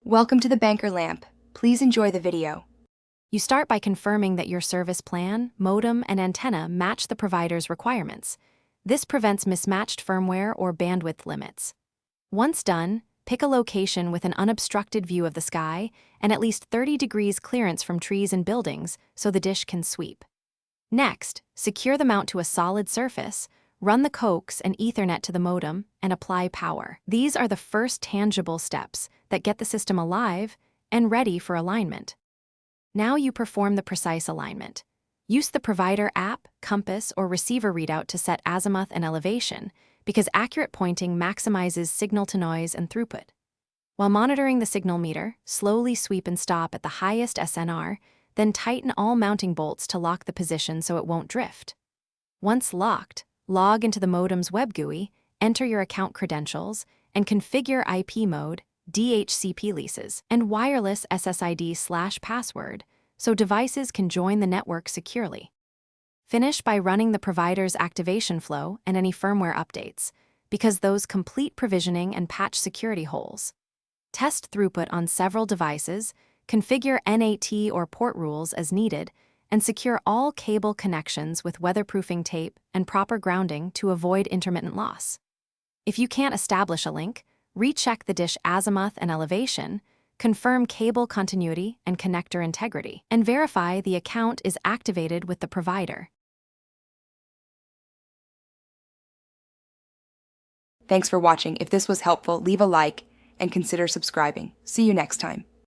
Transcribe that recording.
Welcome to the Banker Lamp. Please enjoy the video. You start by confirming that your service plan, modem, and antenna match the provider's requirements. This prevents mismatched firmware or bandwidth limits. Once done, pick a location with an unobstructed view of the sky and at least 30 degrees clearance from trees and buildings so the dish can sweep. Next, secure the mount to a solid surface, run the coax and Ethernet to the modem, and apply power. These are the first tangible steps that get the system alive and ready for alignment. Now you perform the precise alignment. Use the provider app, compass, or receiver readout to set azimuth and elevation, because accurate pointing maximizes signal-to-noise and throughput. While monitoring the signal meter, slowly sweep and stop at the highest SNR, then tighten all mounting bolts to lock the position so it won't drift. Once locked, log into the modem's web GUI, enter your account credentials, and configure IP mode, DHCP leases, and wireless SSID/password so devices can join the network securely. Finish by running the provider's activation flow and any firmware updates, because those complete provisioning and patch security holes. Test throughput on several devices, configure NAT or port rules as needed, and secure all cable connections with weatherproofing tape and proper grounding to avoid intermittent loss. If you can't establish a link, recheck the dish azimuth and elevation, confirm cable continuity and connector integrity, and verify the account is activated with the provider. Thanks for watching. If this was helpful, leave a like and consider subscribing. See you next time.